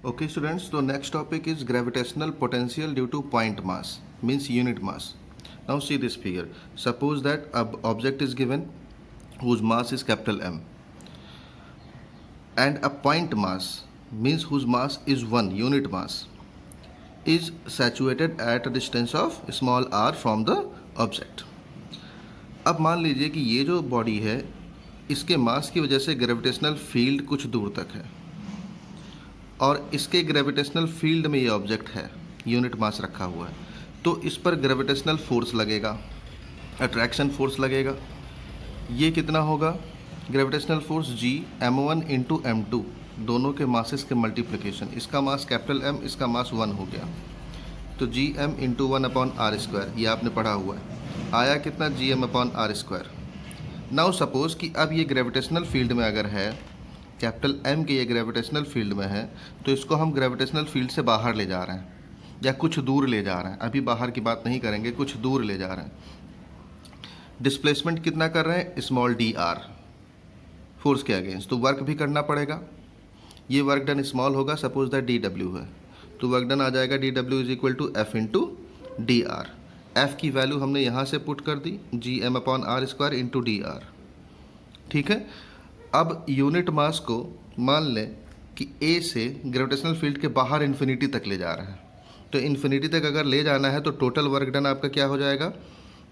Okay, students, so next topic is gravitational potential due to point mass, means unit mass. Now see this figure. Suppose that an object is given whose mass is capital M, and a point mass, means whose mass is 1 unit mass, is saturated at a distance of small r from the object. अब मान लीजिए कि ये जो body है इसके मास की वजह से ग्रेविटेशनल फील्ड कुछ दूर तक है और इसके ग्रेविटेशनल फील्ड में ये ऑब्जेक्ट है, यूनिट मास रखा हुआ है, तो इस पर ग्रेविटेशनल फोर्स लगेगा, अट्रैक्शन फोर्स लगेगा। ये कितना होगा? Gravitational force G m1 into m2, दोनों के मासेस के मल्टीप्लिकेशन। इसका मास कैपिटल M, इसका मास 1 हो गया, तो Gm इंटू 1/r², ये आपने पढ़ा हुआ है। आया कितना? Gm/r²। नाउ सपोज कि अब ये ग्रेविटेशनल फील्ड में अगर है, कैपिटल M के ये ग्रेविटेशनल फील्ड में है, तो इसको हम ग्रेविटेशनल फील्ड से बाहर ले जा रहे हैं या कुछ दूर ले जा रहे हैं। अभी बाहर की बात नहीं करेंगे, कुछ दूर ले जा रहे हैं। डिस्प्लेसमेंट कितना कर रहे हैं? स्मॉल dr, फोर्स के अगेंस्ट, तो वर्क भी करना पड़ेगा। ये वर्क डन स्मॉल होगा, सपोज दैट dw है, तो वर्क डन आ जाएगा dw is equal to f into dr। f की वैल्यू हमने यहाँ से पुट कर दी, Gm/r² इंटू dr। ठीक है। अब यूनिट मास को मान लें कि A से ग्रेविटेशनल फील्ड के बाहर इन्फिनिटी तक ले जा रहा है, तो इन्फिनिटी तक अगर ले जाना है तो टोटल वर्क डन आपका क्या हो जाएगा?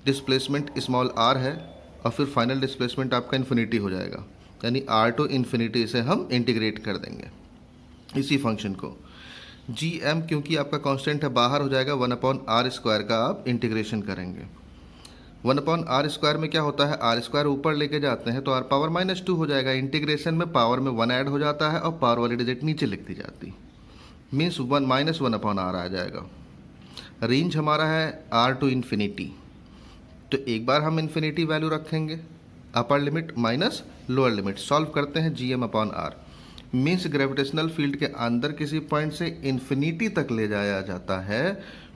डिस्प्लेसमेंट स्मॉल r है और फिर फाइनल डिस्प्लेसमेंट आपका इन्फिनिटी हो जाएगा, यानी r टू इन्फिनिटी से हम इंटीग्रेट कर देंगे इसी फंक्शन को। Gm क्योंकि आपका कांस्टेंट है, बाहर हो जाएगा, 1/r² का आप इंटीग्रेशन करेंगे। 1/r² में क्या होता है? r² ऊपर लेके जाते हैं तो r⁻² हो जाएगा। इंटीग्रेशन में पावर में 1 ऐड हो जाता है और पावर वाली डिजिट नीचे लिख दी जाती, मीन्स 1 - 1/r आ जाएगा। रेंज हमारा है r टू इन्फिनिटी, तो एक बार हम इन्फिनिटी वैल्यू रखेंगे, upper limit minus lower limit, solve करते हैं Gm/r, मीन्स ग्रेविटेशनल फील्ड के अंदर किसी पॉइंट से इन्फिनिटी तक ले जाया जाता है,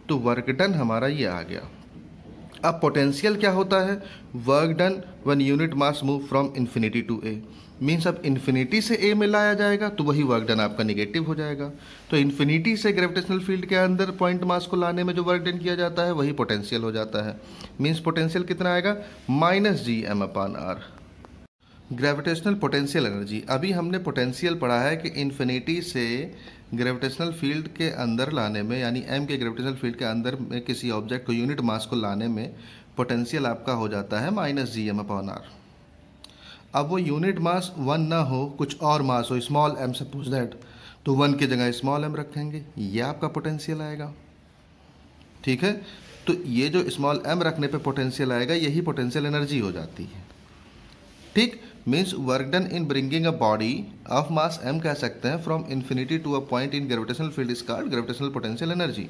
तो वर्क डन हमारा ये आ गया। अब पोटेंशियल क्या होता है? Work done when unit mass move from infinity to A, means अब इन्फिनिटी से ए में लाया जाएगा तो वही वर्क डन आपका निगेटिव हो जाएगा। तो इन्फिनिटी से ग्रेविटेशनल फील्ड के अंदर पॉइंट मास को लाने में जो वर्क डन किया जाता है वही पोटेंशियल हो जाता है, मीन्स पोटेंशियल कितना आएगा? -Gm/r। ग्रेविटेशनल पोटेंशियल एनर्जी, अभी हमने पोटेंशियल पढ़ा है कि इन्फिनिटी से ग्रेविटेशनल फील्ड के अंदर लाने में, यानी m के ग्रेविटेशनल फील्ड के अंदर में किसी ऑब्जेक्ट को, यूनिट मास को लाने में पोटेंशियल आपका हो जाता है -Gm/r। अब वो यूनिट मास 1 ना हो, कुछ और मास हो, स्मॉल m सपोज दैट, तो 1 की जगह स्मॉल m रखेंगे, ये आपका पोटेंशियल आएगा। ठीक है, तो ये जो स्मॉल m रखने पे पोटेंशियल आएगा, यही पोटेंशियल एनर्जी हो जाती है। ठीक, means work done in bringing a body of mass m कह सकते हैं from infinity to a point in gravitational field is called gravitational potential energy.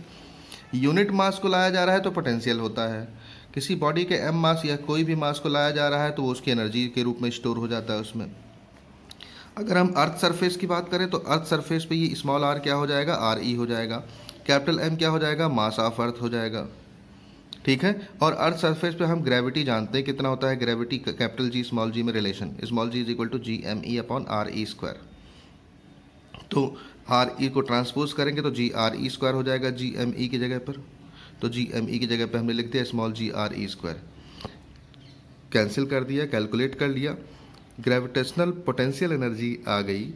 Unit mass को लाया जा रहा है तो पोटेंशियल होता है, किसी बॉडी के m मास या कोई भी मास को लाया जा रहा है तो वो उसकी एनर्जी के रूप में स्टोर हो जाता है उसमें। अगर हम अर्थ सरफेस की बात करें तो अर्थ सरफेस पे ये स्मॉल r क्या हो जाएगा? re हो जाएगा। कैपिटल M क्या हो जाएगा? मास ऑफ अर्थ हो जाएगा। ठीक है, और अर्थ सरफेस पे हम ग्रेविटी जानते हैं कितना होता है, gravity capital G small g में relation, small g is equal to Gme/re²। तो re को ट्रांसपोज करेंगे तो Gre² हो जाएगा Gme की जगह पर, तो Gme की जगह पे हमने लिख दिया स्मॉल Gre², कैंसिल कर दिया, कैलकुलेट कर लिया, ग्रेविटेशनल पोटेंशियल एनर्जी आ गई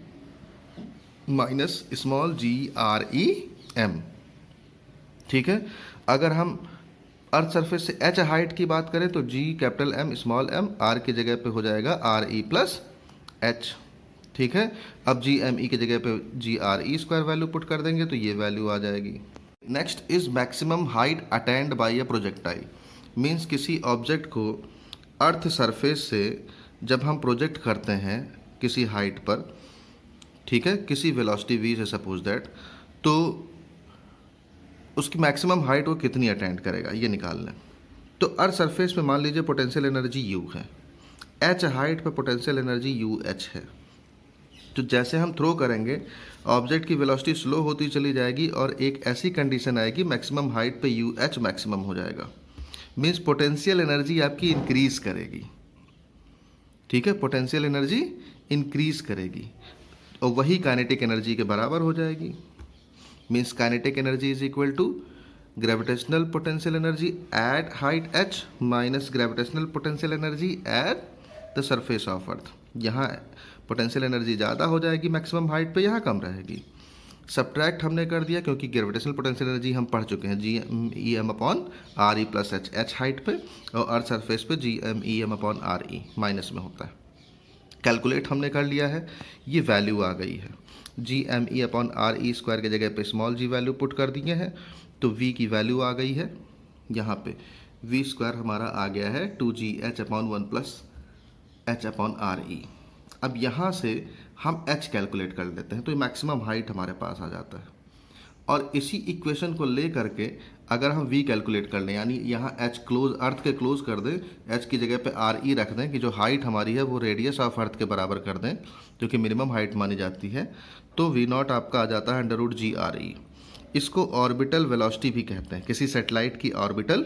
माइनस स्मॉल Grem। ठीक है, अगर हम अर्थ सरफेस से h हाइट की बात करें तो G capital M small m, R की जगह पे हो जाएगा Re+h। ठीक है, अब Gme की जगह पे Gre² वैल्यू पुट कर देंगे तो ये वैल्यू आ जाएगी। Next is maximum height attend by a projectile, means किसी ऑब्जेक्ट को अर्थ सरफेस से जब हम प्रोजेक्ट करते हैं किसी हाइट पर, ठीक है, किसी वेलोसिटी v से सपोज दैट, तो उसकी मैक्सिमम हाइट वो कितनी अटेंड करेगा ये निकाल लें। तो अर्थ सरफेस पे मान लीजिए पोटेंशियल एनर्जी u है, h हाइट पे पोटेंशियल एनर्जी uh है, तो जैसे हम थ्रो करेंगे ऑब्जेक्ट की वेलोसिटी स्लो होती चली जाएगी और एक ऐसी कंडीशन आएगी मैक्सिमम हाइट पे uh मैक्सिमम हो जाएगा, मीन्स पोटेंशियल एनर्जी आपकी इंक्रीज करेगी। ठीक है, पोटेंशियल एनर्जी इंक्रीज करेगी और वही काइनेटिक एनर्जी के बराबर हो जाएगी। Means kinetic energy is equal to gravitational potential energy at height h minus gravitational potential energy at the surface of earth. यहाँ पोटेंशियल एनर्जी ज़्यादा हो जाएगी मैक्सिमम हाइट पे, यहाँ कम रहेगी। सब्ट्रैक्ट हमने कर दिया क्योंकि ग्रेविटेशनल पोटेंशियल एनर्जी हम पढ़ चुके हैं, G E M upon R E plus H, H height पे और अर्थ सरफेस पे G M E M upon R E minus में होता है। कैलकुलेट हमने कर लिया है, ये वैल्यू आ गई है। G M E upon R E square के जगह पे स्मॉल जी वैल्यू पुट कर दिए हैं, तो वी की वैल्यू आ गई है। यहाँ पे वी स्क्वायर हमारा आ गया है 2gh upon 1 plus H upon R ई। अब यहाँ से हम h कैलकुलेट कर लेते हैं, तो ये मैक्सिमम हाइट हमारे पास आ जाता है। और इसी इक्वेशन को ले करके अगर हम v कैलकुलेट कर लें, यानी यहाँ h क्लोज अर्थ के क्लोज कर दें, h की जगह पे आर ई रख दें कि जो हाइट हमारी है वो रेडियस ऑफ अर्थ के बराबर कर दें, जो कि मिनिमम हाइट मानी जाती है, तो v नॉट आपका आ जाता है अंडर रूट जी आर ई। इसको ऑर्बिटल वेलोसिटी भी कहते हैं, किसी सेटेलाइट की ऑर्बिटल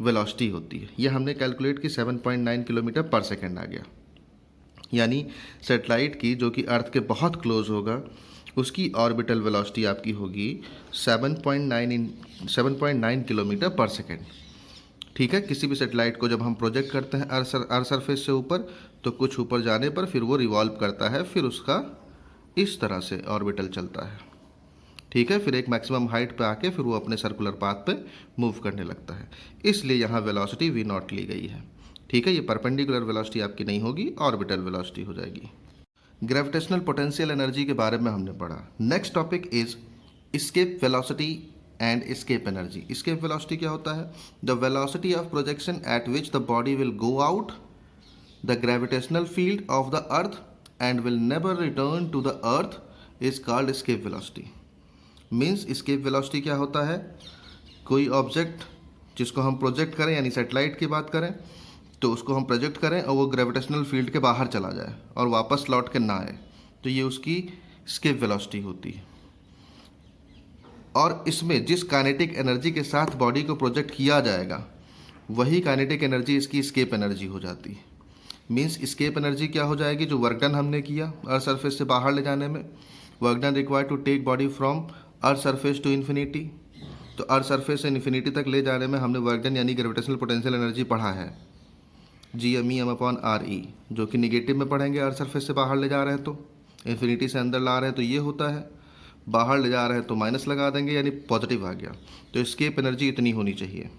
वेलोसिटी होती है। ये हमने कैलकुलेट की 7.9 किलोमीटर पर सेकेंड आ गया। यानी सेटेलाइट की जो कि अर्थ के बहुत क्लोज होगा उसकी ऑर्बिटल वेलोसिटी आपकी होगी 7.9 किलोमीटर पर सेकेंड। ठीक है, किसी भी सेटेलाइट को जब हम प्रोजेक्ट करते हैं अर्थ सरफेस से ऊपर, तो कुछ ऊपर जाने पर फिर वो रिवॉल्व करता है, फिर उसका इस तरह से ऑर्बिटल चलता है। ठीक है, फिर एक मैक्सिमम हाइट पे आके फिर वो अपने सर्कुलर पाथ पे मूव करने लगता है। इसलिए यहाँ वेलोसिटी वी नॉट ली गई है। ठीक है, ये परपेंडिकुलर वेलोसिटी आपकी नहीं होगी, ऑर्बिटल वेलोसिटी हो जाएगी। ग्रेविटेशनल पोटेंशियल एनर्जी के बारे में हमने पढ़ा। Next topic is escape velocity and escape energy. Escape velocity क्या होता है? The velocity of projection at which the body will go out the gravitational field of the earth and will never return to the earth is called escape velocity. Means escape velocity क्या होता है? कोई object जिसको हम project करें, यानी satellite की बात करें, तो उसको हम प्रोजेक्ट करें और वो ग्रेविटेशनल फील्ड के बाहर चला जाए और वापस लौट के ना आए, तो ये उसकी एस्केप वेलोसिटी होती है। और इसमें जिस काइनेटिक एनर्जी के साथ बॉडी को प्रोजेक्ट किया जाएगा वही काइनेटिक एनर्जी इसकी एस्केप एनर्जी हो जाती है। मीन्स एस्केप एनर्जी क्या हो जाएगी? जो वर्क डन हमने किया अर्थ सरफेस से बाहर ले जाने में, work done required to take body from earth surface to infinity, तो अर्थ सरफेस से इन्फिनिटी तक ले जाने में हमने वर्क डन यानी ग्रेविटेशनल पोटेंशियल एनर्जी पढ़ा है, G M E M upon R E, जो कि निगेटिव में पढ़ेंगे। अर्थ सरफेस से बाहर ले जा रहे हैं तो इन्फिनिटी से अंदर ला रहे हैं तो ये होता है, बाहर ले जा रहे हैं तो माइनस लगा देंगे, यानी पॉजिटिव आ गया। तो एस्केप एनर्जी इतनी होनी चाहिए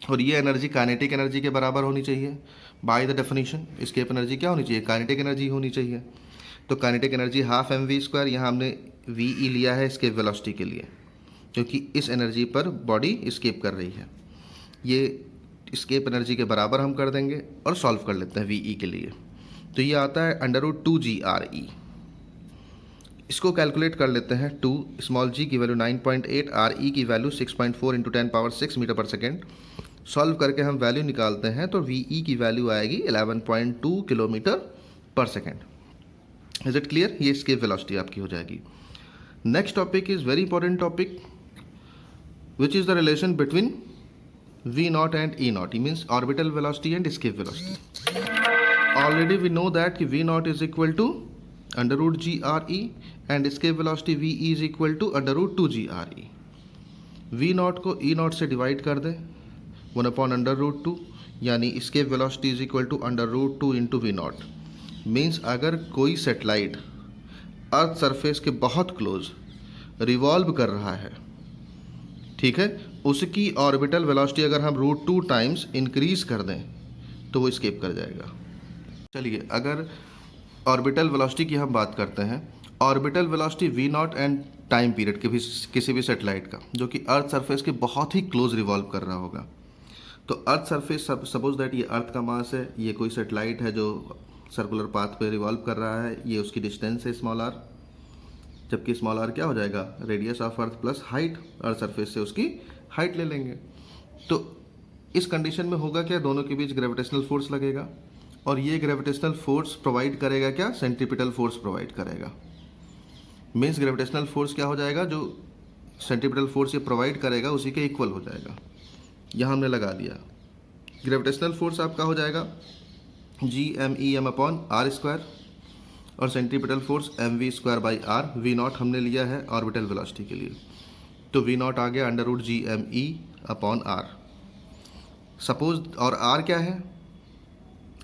और ये एनर्जी काइनेटिक एनर्जी के बराबर होनी चाहिए। By the definition escape energy क्या होनी चाहिए? काइनेटिक एनर्जी होनी चाहिए। तो kinetic energy half M V square, यहाँ हमने वी ई लिया है एस्केप वेलोसिटी के लिए, क्योंकि इस एनर्जी पर बॉडी एस्केप कर रही है। ये एस्केप एनर्जी के बराबर हम कर देंगे और सॉल्व कर लेते हैं वी ई के लिए। तो ये आता है अंडर रूट 2 आर ई। इसको कैलकुलेट कर लेते हैं। 2 स्मॉल जी की वैल्यू 9.8, आर ई की वैल्यू 6.4 इंटू 10⁻6 मीटर पर सेकेंड। सॉल्व करके हम वैल्यू निकालते हैं तो वी ई की वैल्यू आएगी 11.2 किलोमीटर पर सेकेंड। Is it clear? ये एस्केप वेलोसिटी आपकी हो जाएगी। Next topic is very important topic, which is the relation between V naught and E naught. It means orbital velocity and escape velocity. Already we know that V naught is equal to under root g r e and escape velocity V e is equal to under root 2 g r e. V naught को E naught से divide कर दें 1 upon under root 2, यानी escape velocity is equal to under root 2 into V naught. Means अगर कोई satellite earth surface के बहुत close revolve कर रहा है, ठीक है, उसकी ऑर्बिटल वेलोसिटी अगर हम रूट 2 टाइम्स इंक्रीज कर दें तो वो एस्केप कर जाएगा। चलिए, अगर ऑर्बिटल वेलोसिटी की हम बात करते हैं, orbital velocity V not and time period के भी किसी भी सेटेलाइट का जो कि अर्थ सरफेस के बहुत ही क्लोज रिवॉल्व कर रहा होगा, तो अर्थ सरफेस सपोज दैट ये अर्थ का मास है, ये कोई सेटेलाइट है जो सर्कुलर पाथ पे रिवॉल्व कर रहा है, ये उसकी डिस्टेंस है स्मॉल आर, जबकि स्मॉल आर क्या हो जाएगा? Radius of earth plus height, earth surface से उसकी हाइट ले लेंगे। तो इस कंडीशन में होगा क्या? दोनों के बीच ग्रेविटेशनल फोर्स लगेगा और ये ग्रेविटेशनल फोर्स प्रोवाइड करेगा क्या? सेंट्रीपिटल फोर्स प्रोवाइड करेगा। मीन्स ग्रेविटेशनल फोर्स क्या हो जाएगा? जो सेंट्रीपिटल फोर्स ये प्रोवाइड करेगा उसी के इक्वल हो जाएगा। यहाँ हमने लगा दिया। ग्रेविटेशनल फोर्स आपका हो जाएगा G M E M upon R square, और centripetal force mv²/r, v naught हमने लिया है ऑर्बिटल वेलोसिटी के लिए, तो v नॉट आ गया √gme/r। सपोज, और r क्या है,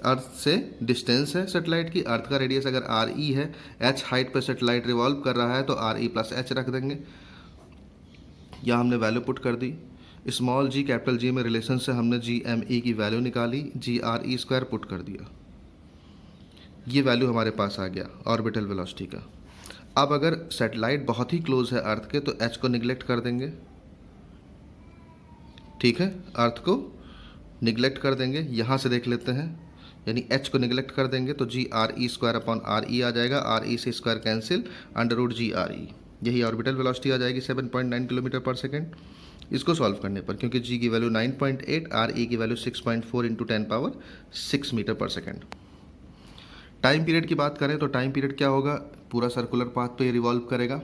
अर्थ से डिस्टेंस है सेटेलाइट की, अर्थ का रेडियस अगर RE है, h हाइट पर सेटेलाइट रिवॉल्व कर रहा है तो RE + h रख देंगे। यहाँ हमने वैल्यू पुट कर दी, स्मॉल g कैपिटल G में रिलेशन से हमने GME की वैल्यू निकाली, GRE² पुट कर दिया, ये वैल्यू हमारे पास आ गया ऑर्बिटल वेलोसिटी का। अब अगर सेटेलाइट बहुत ही क्लोज है अर्थ के तो h को निगलेक्ट कर देंगे, ठीक है, अर्थ को निगलेक्ट कर देंगे। यहाँ से देख लेते हैं, यानी h को निगलेक्ट कर देंगे तो GRE²/RE आ जाएगा, RE से स्क्वायर कैंसिल, √GRE, यही ऑर्बिटल वेलोसिटी आ जाएगी 7.9 किलोमीटर पर सेकेंड। इसको सॉल्व करने पर, क्योंकि g की वैल्यू 9.8, RE की वैल्यू 6.4 × 10⁻6 मीटर पर सेकेंड। टाइम पीरियड की बात करें तो टाइम पीरियड क्या होगा, पूरा सर्कुलर पाथ पे ये रिवॉल्व करेगा।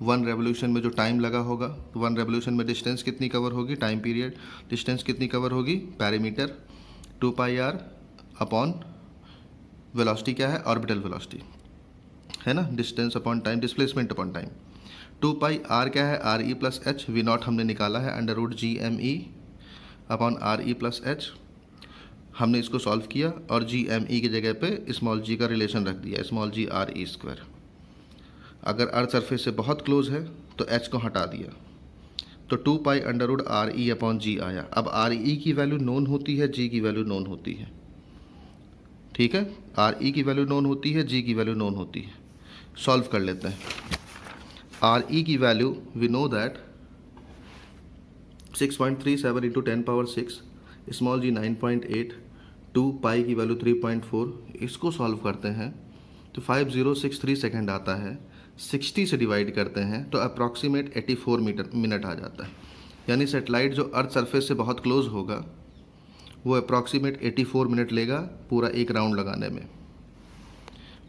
1 रेवोल्यूशन में जो टाइम लगा होगा, 1 रेवोल्यूशन में डिस्टेंस कितनी कवर होगी, टाइम पीरियड डिस्टेंस कितनी कवर होगी, पैरीमीटर 2πr अपॉन वेलोसिटी क्या है, ऑर्बिटल वेलोसिटी है ना, distance upon time, displacement upon time. 2πr क्या है, RE + h, v नॉट हमने निकाला है √gme/RE + h। हमने इसको सॉल्व किया और GME की जगह पे स्मॉल g का रिलेशन रख दिया, स्मॉल GRE²। अगर अर्थ सरफेस से बहुत क्लोज है तो h को हटा दिया, तो 2π√RE/g आया। अब RE की वैल्यू नोन होती है, g की वैल्यू नोन होती है, ठीक है, RE की वैल्यू नोन होती है, g की वैल्यू नोन होती है। सॉल्व कर लेते हैं। RE की value we know that 6.37 × 10⁻6, small g 9.8, 2π की वैल्यू 3.4। इसको सॉल्व करते हैं तो 5063 सेकेंड आता है, 60 से डिवाइड करते हैं तो अप्रॉक्सीमेट 84 मिनट आ जाता है। यानी सेटेलाइट जो अर्थ सरफेस से बहुत क्लोज होगा वो अप्रॉक्सीमेट 84 मिनट लेगा पूरा एक राउंड लगाने में।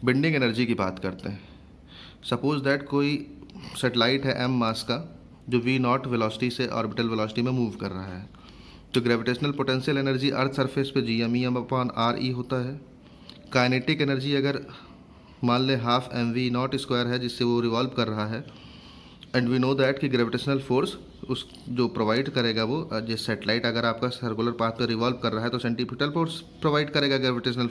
बेंडिंग एनर्जी की बात करते हैं। सपोज दैट कोई सेटेलाइट है m मास का जो v नॉट वेलोसिटी से ऑर्बिटल वेलोसिटी में मूव कर रहा है, तो ग्रेविटेशनल पोटेंशियल एनर्जी अर्थ सरफेस पे GME/RE होता है। काइनेटिक एनर्जी अगर मान ले हाफ mv0² है जिससे वो रिवॉल्व कर रहा है, एंड वी नो दैट कि ग्रेविटेशनल फोर्स उस जो प्रोवाइड करेगा वो, जिस सेटेलाइट अगर आपका सर्कुलर पाथ पर रिवॉल्व कर रहा है तो सेंट्रीपिटल फोर्स प्रोवाइड करेगा ग्रेविटेशनल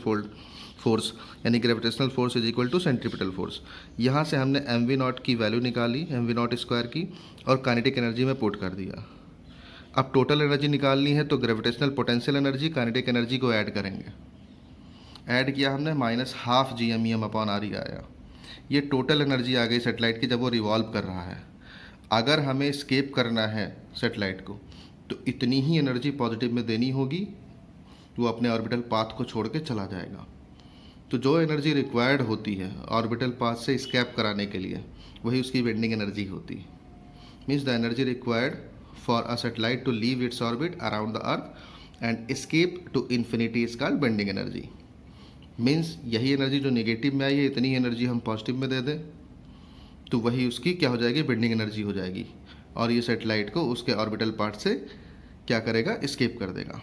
फोर्स, यानी ग्रेविटेशनल फोर्स = सेंट्रीपिटल फोर्स। यहाँ से हमने mv0 की वैल्यू निकाली, mv0² की, और काइनेटिक एनर्जी में पुट कर दिया। अब टोटल एनर्जी निकालनी है तो gravitational potential energy kinetic energy को ऐड करेंगे। ऐड किया हमने, -12 GME/RE आया। ये टोटल एनर्जी आ गई सेटेलाइट की जब वो रिवॉल्व कर रहा है। अगर हमें एस्केप करना है सेटेलाइट को तो इतनी ही एनर्जी पॉजिटिव में देनी होगी, वो अपने ऑर्बिटल पाथ को छोड़ के चला जाएगा। तो जो एनर्जी रिक्वायर्ड होती है ऑर्बिटल पाथ से एस्केप कराने के लिए, वही उसकी बेंडिंग एनर्जी होती है। Means the energy required for a satellite to leave its orbit around the earth and escape to infinity is called bending energy. Means यही एनर्जी जो नेगेटिव में आई है, इतनी एनर्जी हम पॉजिटिव में दे दें तो वही उसकी क्या हो जाएगी, बेंडिंग एनर्जी हो जाएगी, और ये सेटेलाइट को उसके ऑर्बिटल पार्ट से क्या करेगा, एस्केप कर देगा।